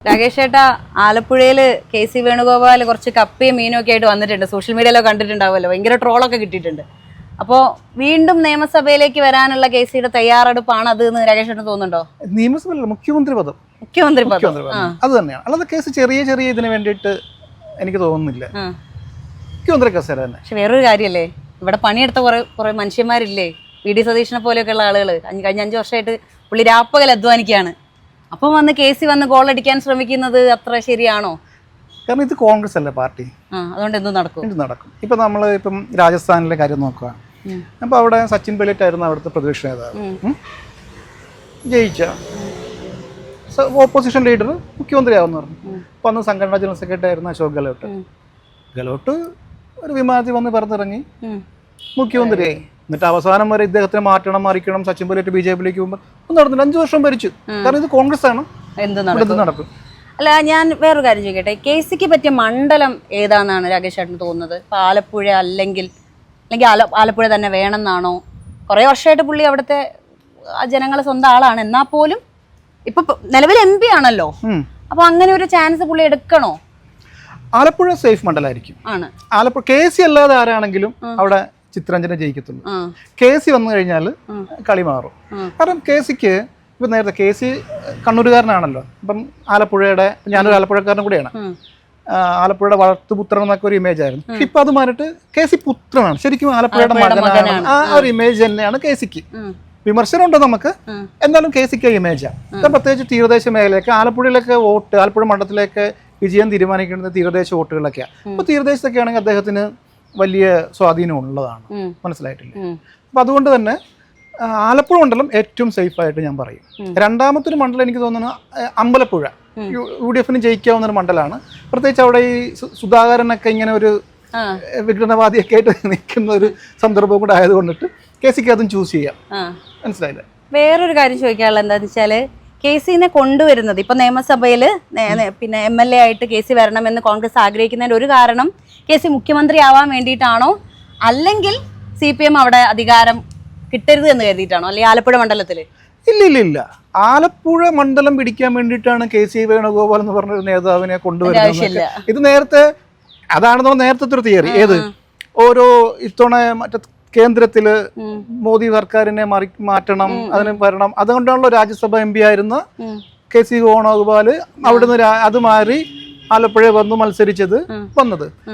രാകേഷ് ചേട്ടാ, ആലപ്പുഴയില് KC വേണുഗോപാൽ കുറച്ച് കപ്പയും മീനും ഒക്കെ ആയിട്ട് വന്നിട്ടുണ്ട്. സോഷ്യൽ മീഡിയയിലൊക്കെ കണ്ടിട്ടുണ്ടാവുമല്ലോ, ഭയങ്കര ട്രോളൊക്കെ കിട്ടിയിട്ടുണ്ട്. അപ്പോൾ വീണ്ടും നിയമസഭയിലേക്ക് വരാനുള്ള KCയുടെ തയ്യാറെടുപ്പാണ് അത് എന്ന് രാകേഷ് ചേട്ടൻ തോന്നുന്നുണ്ടോ? നിയമസഭയിലല്ല, മുഖ്യമന്ത്രി പദം അത് തന്നെയാണ്. അല്ലാതെ കേസ് ചെറിയ ചെറിയ ഇതിന് വേണ്ടിയിട്ട് എനിക്ക് തോന്നുന്നില്ല. മുഖ്യമന്ത്രി കസേര തന്നെ. പക്ഷെ വേറൊരു കാര്യമല്ലേ, ഇവിടെ പണിയെടുത്ത കുറെ മനുഷ്യന്മാരില്ലേ, VD സതീഷിനെ പോലെയൊക്കെയുള്ള ആളുകൾ കഴിഞ്ഞ 5 വർഷമായിട്ട് പുള്ളി രാപ്പകൽ അധ്വാനിക്കുകയാണ്. അപ്പം വന്ന് KC വന്ന് ഗോളടിക്കാൻ ശ്രമിക്കുന്നത് അത്ര ശരിയാണോ? കാരണം ഇത് കോൺഗ്രസ് അല്ലേ പാർട്ടി, അതുകൊണ്ട് എന്ത് നടക്കും. ഇപ്പം നമ്മൾ രാജസ്ഥാനിലെ കാര്യം നോക്കുക. അപ്പോൾ അവിടെ സച്ചിൻ പൈലറ്റ് ആയിരുന്നു അവിടുത്തെ പ്രതിപക്ഷ നേതാവ്. ജയിച്ച ഓപ്പോസിഷൻ ലീഡർ മുഖ്യമന്ത്രിയാവുമെന്ന് പറഞ്ഞു. അപ്പോൾ അന്ന് സംഘടനാ ജനറൽ സെക്രട്ടറി ആയിരുന്നു അശോക് ഗെഹ്ലോട്ട് ഒരു വിമാനത്തിൽ വന്ന് പറഞ്ഞിറങ്ങി മുഖ്യമന്ത്രിയായി. എന്നിട്ട് അവസാനം വരെ ഇദ്ദേഹത്തിന് മറിക്കണം, സച്ചിൻ പൈലറ്റ് BJP-യിലേക്ക് പോകുമ്പോൾ ഒന്നും നടന്നില്ല. 5 വർഷം ഭരിച്ചു. കാരണം ഇത് കോൺഗ്രസ് ആണ്. എന്ത് നടക്കും? അല്ല, ഞാൻ വേറൊരു കാര്യം ചോദിക്കട്ടെ, KCക്ക് പറ്റിയ മണ്ഡലം ഏതാണെന്നാണ് രാകേഷ് ചേട്ടന് തോന്നുന്നത്? ഇപ്പം ആലപ്പുഴ അല്ലെങ്കിൽ ആലപ്പുഴ തന്നെ വേണമെന്നാണോ? കുറേ വർഷമായിട്ട് പുള്ളി അവിടുത്തെ ജനങ്ങളെ സ്വന്തം ആളാണ്, എന്നാൽ പോലും ഇപ്പൊ നിലവിൽ MP ആണല്ലോ. അപ്പൊ അങ്ങനെ ഒരു ചാൻസ് പുള്ളി എടുക്കണോ? ആലപ്പുഴ സേഫ് മണ്ഡലമായിരിക്കും. ആലപ്പുഴ KC അല്ലാതെ ആരാണെങ്കിലും അവിടെ ചിത്രഞ്ജനെ ജയിക്കത്തുള്ളൂ. KC വന്നു കഴിഞ്ഞാൽ കളി മാറും. കാരണം KCക്ക് ഇപ്പം നേരത്തെ KC കണ്ണൂരുകാരനാണല്ലോ. ഇപ്പം ആലപ്പുഴയുടെ, ഞാനൊരു ആലപ്പുഴക്കാരനും കൂടിയാണ്. ആലപ്പുഴയുടെ വളർത്തുപുത്രൻ എന്നൊക്കെ ഒരു ഇമേജ് ആയിരുന്നു. പക്ഷെ ഇപ്പം അത് മാറിയിട്ട് KC പുത്രനാണ്, ശരിക്കും ആലപ്പുഴയുടെ മകനാണ്. ആ ഒരു ഇമേജ് തന്നെയാണ് KCക്ക്. വിമർശനമുണ്ട് നമുക്ക്, എന്നാലും KCക്ക് ഇമേജാണ്. പ്രത്യേകിച്ച് തീരദേശ മേഖലയൊക്കെ ആലപ്പുഴയിലൊക്കെ വോട്ട്, ആലപ്പുഴ മണ്ഡലത്തിലേക്ക് വിജയം തീരുമാനിക്കുന്നത് തീരദേശ വോട്ടുകളിലൊക്കെയാണ്. അപ്പോൾ തീരദേശത്തൊക്കെ ആണെങ്കിൽ അദ്ദേഹത്തിന് വലിയ സ്വാധീനം ഉള്ളതാണ്. മനസ്സിലായിട്ടില്ല. അപ്പം അതുകൊണ്ട് തന്നെ ആലപ്പുഴ മണ്ഡലം ഏറ്റവും സേഫായിട്ട് ഞാൻ പറയും. രണ്ടാമത്തെ ഒരു മണ്ഡലം എനിക്ക് തോന്നുന്നു അമ്പലപ്പുഴ, UDF-ന് ജയിക്കാവുന്ന ഒരു മണ്ഡലമാണ്. പ്രത്യേകിച്ച് അവിടെ ഈ സുധാകരനൊക്കെ ഇങ്ങനെ ഒരു വിഘടനവാദിയൊക്കെ ആയിട്ട് നിൽക്കുന്ന ഒരു സന്ദർഭം കൂടെ ആയതുകൊണ്ടിട്ട് KCക്ക് അതും ചൂസ് ചെയ്യാം. മനസ്സിലായില്ലേ? വേറൊരു കാര്യം ചോദിക്കാനുള്ളത് എന്താണെന്ന് വെച്ചാൽ, KCനെ കൊണ്ടുവരുന്നത് ഇപ്പൊ നിയമസഭയിൽ പിന്നെ MLA ആയിട്ട് KC വരണമെന്ന് കോൺഗ്രസ് ആഗ്രഹിക്കുന്നതിന്റെ ഒരു കാരണം KC മുഖ്യമന്ത്രി ആവാൻ വേണ്ടിയിട്ടാണോ, അല്ലെങ്കിൽ CPM അവിടെ അധികാരം കിട്ടരുത് എന്ന് കരുതിയിട്ടാണോ, അല്ലെങ്കിൽ ആലപ്പുഴ മണ്ഡലത്തില്? ഇല്ല, ആലപ്പുഴ മണ്ഡലം പിടിക്കാൻ വേണ്ടിയിട്ടാണ് KC വേണുഗോപാൽ എന്ന് പറഞ്ഞൊരു നേതാവിനെ കൊണ്ടുവരുന്നത്. ഇത് നേരത്തെ അതാണെന്നോ നേരത്തെ ഒരു തിയറി. ഏത് ഓരോ ഇത്തവണ മറ്റേ കേന്ദ്രത്തില് മോദി സർക്കാരിനെ മാറ്റണം, അതിന് ഭരണം, അതുകൊണ്ടാണല്ലോ രാജ്യസഭ MP ആയിരുന്ന KC വേണുഗോപാല് അവിടുന്ന് അത് മാറി ആലപ്പുഴ വന്ന് മത്സരിച്ചത്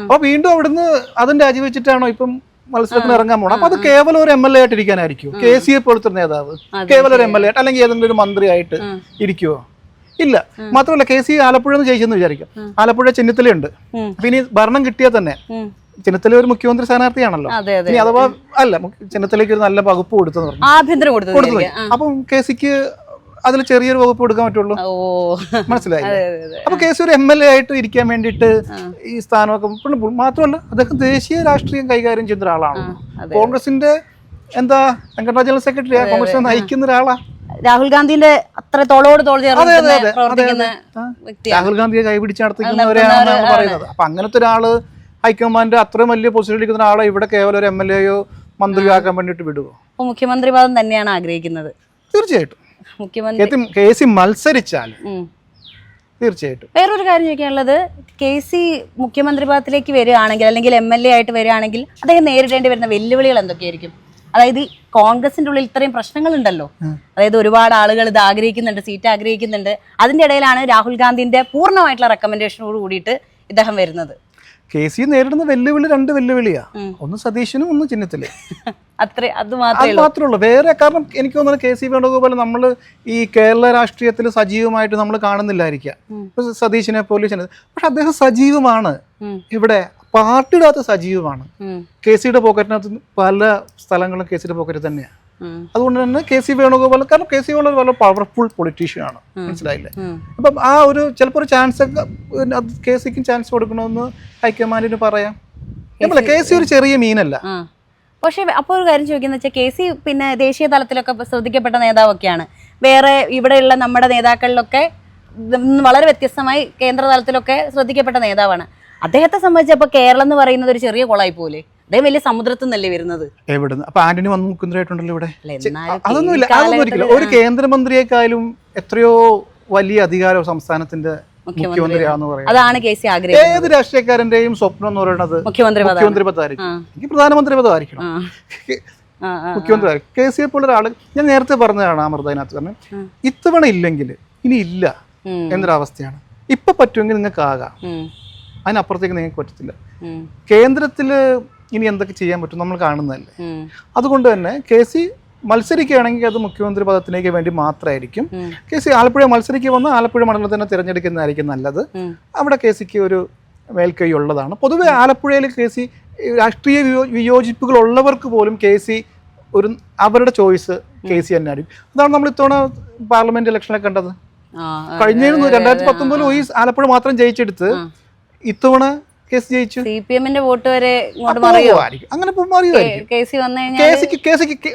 അപ്പൊ വീണ്ടും അവിടുന്ന് അതും രാജിവെച്ചിട്ടാണോ ഇപ്പം മത്സരത്തിന് ഇറങ്ങാൻ പോകണം. അപ്പൊ അത് കേവലം ഒരു MLA ആയിട്ട് ഇരിക്കാനായിരിക്കും? KCയെ പോലത്തെ നേതാവ് കേവലം ഒരു MLA ആയിട്ട് അല്ലെങ്കിൽ ഏതെങ്കിലും ഒരു മന്ത്രി ആയിട്ട് ഇരിക്കുവോ? ഇല്ല. മാത്രമല്ല KC ആലപ്പുഴ എന്ന് ജയിച്ചെന്ന് വിചാരിക്കും, ആലപ്പുഴ ചെന്നിത്തലയുണ്ട്. അപ്പൊ ഇനി ഭരണം കിട്ടിയാൽ തന്നെ ചെന്നിത്തല ഒരു മുഖ്യമന്ത്രി സ്ഥാനാർത്ഥിയാണല്ലോ. ഇനി അഥവാ അല്ല, ചെന്നിത്തലയ്ക്ക് ഒരു നല്ല വകുപ്പ് കൊടുത്തെന്ന് പറഞ്ഞു. അപ്പം KCക്ക് അതിൽ ചെറിയൊരു വകുപ്പ് കൊടുക്കാൻ പറ്റുള്ളൂ. മനസ്സിലായി? അപ്പൊ KC ഒരു MLA ആയിട്ട് ഇരിക്കാൻ വേണ്ടിയിട്ട് ഈ സ്ഥാനമൊക്കെ. മാത്രമല്ല അദ്ദേഹം ദേശീയ രാഷ്ട്രീയം കൈകാര്യം ചെയ്യുന്ന ഒരാളാണ്. കോൺഗ്രസിന്റെ സംഘടനാ ജനറൽ സെക്രട്ടറി, കോൺഗ്രസ് നയിക്കുന്ന ഒരാളാ. രാഹുൽ ഗാന്ധിന്റെ അത്ര തോളോട് തോൾ രാഹുൽ ഗാന്ധിയെ കൈപിടിച്ച് നടത്തിക്കുന്നവരെയാണ് പറയുന്നത്. അപ്പൊ അങ്ങനത്തെ ഒരാള് ഹൈക്കമാൻഡ് അത്രയും വലിയ പൊസിഷനിൽ ഇരിക്കുന്ന ആളെ ഇവിടെ കേവലം ഒരു MLA-യോ മന്ത്രിയാക്കാൻ വേണ്ടിയിട്ട് വിടുവോ? മുഖ്യമന്ത്രി പദം തന്നെയാണ് ആഗ്രഹിക്കുന്നത്. തീർച്ചയായിട്ടും KC മത്സരിച്ചാൽ തീർച്ചയായിട്ടും. വേറൊരു കാര്യം ചോദിക്കാനുള്ളത്, KC മുഖ്യമന്ത്രി പദത്തിലേക്ക് വരികയാണെങ്കിൽ അല്ലെങ്കിൽ MLA ആയിട്ട് വരികയാണെങ്കിൽ അദ്ദേഹം നേരിടേണ്ടി വരുന്ന വെല്ലുവിളികൾ എന്തൊക്കെയായിരിക്കും? അതായത് കോൺഗ്രസിന്റെ ഉള്ളിൽ ഇത്രയും പ്രശ്നങ്ങളുണ്ടല്ലോ, അതായത് ഒരുപാട് ആളുകൾ ഇത് ആഗ്രഹിക്കുന്നുണ്ട്, സീറ്റ് ആഗ്രഹിക്കുന്നുണ്ട്. അതിന്റെ ഇടയിലാണ് രാഹുൽ ഗാന്ധിന്റെ പൂർണ്ണമായിട്ടുള്ള റെക്കമെൻഡേഷനോട് കൂടിയിട്ട് ഇദ്ദേഹം വരുന്നത്. KC നേരിടുന്ന വെല്ലുവിളി 2 വെല്ലുവിളിയാ. ഒന്ന് സതീശനും ഒന്ന് ചെന്നിത്തലയും. അത് മാത്രമേ ഉള്ളൂ. വേറെ കാരണം എനിക്ക് തോന്നുന്നത് KC വേണുഗോപാൽ നമ്മൾ ഈ കേരള രാഷ്ട്രീയത്തിൽ സജീവമായിട്ട് നമ്മൾ കാണുന്നില്ലായിരിക്കാം. സതീശനെ പോലെ. പക്ഷെ അദ്ദേഹം സജീവമാണ് ഇവിടെ, പാർട്ടിയുടെ സജീവമാണ്. KCയുടെ പോക്കറ്റിനകത്ത് പല സ്ഥലങ്ങളും KCയുടെ പോക്കറ്റ് തന്നെയാണ്. അതുകൊണ്ട് തന്നെ KC വേണുഗോപാൽ, കാരണം KC വേണുഗോപാൽ വളരെ പവർഫുൾ പൊളിറ്റീഷ്യൻ ആണ്. മനസ്സിലായില്ലേ? അപ്പം ആ ഒരു ചിലപ്പോൾ ഒരു ചാൻസ് ഒക്കെ KCക്കും ചാൻസ് കൊടുക്കണമെന്ന് ഹൈക്കമാൻഡിന് പറയാം. KC ഒരു ചെറിയ മീനല്ല. പക്ഷെ അപ്പോൾ ഒരു കാര്യം ചോദിക്കുന്നത് വെച്ചാൽ, KC പിന്നെ ദേശീയ തലത്തിലൊക്കെ ശ്രദ്ധിക്കപ്പെട്ട നേതാവൊക്കെയാണ്. വേറെ ഇവിടെയുള്ള നമ്മുടെ നേതാക്കളിലൊക്കെ വളരെ വ്യത്യസ്തമായി കേന്ദ്ര തലത്തിലൊക്കെ ശ്രദ്ധിക്കപ്പെട്ട നേതാവാണ്. അദ്ദേഹത്തെ സംബന്ധിച്ചപ്പോൾ കേരളം എന്ന് പറയുന്നത് ഒരു ചെറിയ കുളമായി പോലെ. അതേ വലിയ സമുദ്രത്തിൽ നിന്നല്ലേ വരുന്നത്. എവിടുന്ന്? അപ്പൊ ആന്റണി വന്ന് മുഖ്യമന്ത്രിയായിട്ടുണ്ടല്ലോ ഇവിടെ. അതൊന്നുമില്ല. ഒരു കേന്ദ്രമന്ത്രിയെക്കാളും എത്രയോ വലിയ അധികാരം സംസ്ഥാനത്തിന്റെ മുഖ്യമന്ത്രിയാന്ന് പറയുന്നത്. അതാണ് കെ സി ആഗ്രഹിക്കുന്നത്. ഏത് രാഷ്ട്രീയക്കാരന്റെയും സ്വപ്നം എന്ന് പറയുന്നത് മുഖ്യമന്ത്രി പദമായിരിക്കും. എനിക്ക് പ്രധാനമന്ത്രി പദമായിരിക്കണം. മുഖ്യമന്ത്രി കെ സിയെ പോലെ ഒരാള് ഞാൻ നേരത്തെ പറഞ്ഞതാണ് അമൃത അതിനകത്ത് പറഞ്ഞു. ഇത്തവണ ഇല്ലെങ്കിൽ ഇനി ഇല്ല എന്നൊരവസ്ഥയാണ്. ഇപ്പൊ പറ്റുമെങ്കിൽ നിങ്ങൾക്ക് ആകാം, അതിനപ്പുറത്തേക്ക് നിങ്ങൾക്ക് പറ്റത്തില്ല. കേന്ദ്രത്തില് ഇനി എന്തൊക്കെ ചെയ്യാൻ പറ്റും നമ്മൾ കാണുന്നതല്ലേ. അതുകൊണ്ട് തന്നെ കെ സി മത്സരിക്കുകയാണെങ്കിൽ അത് മുഖ്യമന്ത്രി പദത്തിലേക്ക് വേണ്ടി മാത്രമായിരിക്കും. കെ സി ആലപ്പുഴ മത്സരിക്കുക വന്ന് ആലപ്പുഴ മണ്ഡലത്തിൽ തന്നെ തിരഞ്ഞെടുക്കുന്നതായിരിക്കും നല്ലത്. അവിടെ കെ സിക്ക് ഒരു മേൽക്കൈ ഉള്ളതാണ്. പൊതുവെ ആലപ്പുഴയിൽ കെ സി രാഷ്ട്രീയ വിയോജിപ്പുകൾ ഉള്ളവർക്ക് പോലും കെ സി ഒരു അവരുടെ ചോയ്സ് കെ സി തന്നെ ആയിരിക്കും. അതാണ് നമ്മൾ ഇത്തവണ പാർലമെന്റ് ഇലക്ഷനിലൊക്കെ കണ്ടത്. കഴിഞ്ഞ 2019 ഈ ആലപ്പുഴ മാത്രം ജയിച്ചെടുത്ത് ഇത്തവണ കേസ് ജയിച്ചു. CPM-ന്റെ വോട്ട് വരെ അങ്ങനെ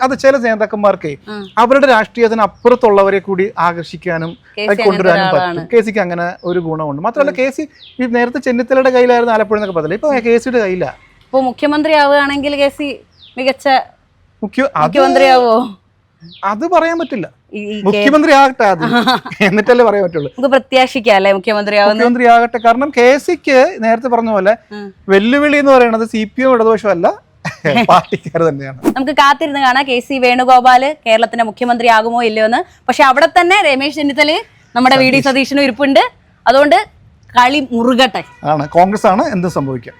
അത് ചില നേതാക്കന്മാർക്ക് അവരുടെ രാഷ്ട്രീയത്തിന് അപ്പുറത്തുള്ളവരെ കൂടി ആകർഷിക്കാനും കൊണ്ടുവരാനും പറ്റും. കെ സിക്ക് അങ്ങനെ ഒരു ഗുണമുണ്ട്. മാത്രമല്ല കെ സി ഈ നേരത്തെ ചെന്നിത്തലയുടെ കയ്യിലായിരുന്നു ആലപ്പുഴ എന്നൊക്കെ പറഞ്ഞില്ല, ഇപ്പൊ കെ സിയുടെ കയ്യില. ഇപ്പൊ മുഖ്യമന്ത്രി ആവുകയാണെങ്കിൽ കെ സി മികച്ച മുഖ്യമന്ത്രിയാവോ? അത് പറയാൻ പറ്റില്ല. മുഖ്യമന്ത്രി ആകട്ടെ ആദ്യം, എന്നിട്ടല്ലേ പറയാൻ പറ്റുള്ളൂ. പ്രത്യാശിക്കല്ലേ മുഖ്യമന്ത്രി ആകട്ടെ. കാരണം കെ സിക്ക് നേരത്തെ പറഞ്ഞ പോലെ വെല്ലുവിളി എന്ന് പറയുന്നത് CPM ഇടതുപക്ഷമല്ല, പാർട്ടിക്കാർ തന്നെയാണ്. നമുക്ക് കാത്തിരുന്ന് കാണാം കെ സി വേണുഗോപാൽ കേരളത്തിന്റെ മുഖ്യമന്ത്രി ആകുമോ ഇല്ലയോ എന്ന്. പക്ഷെ അവിടെ തന്നെ രമേശ് ചെന്നിത്തല നമ്മുടെ VD സതീശനും ഇരിപ്പുണ്ട്. അതുകൊണ്ട് കളി മുറുകട്ടെ. കോൺഗ്രസ് ആണ് എന്ത് സംഭവിക്കാം.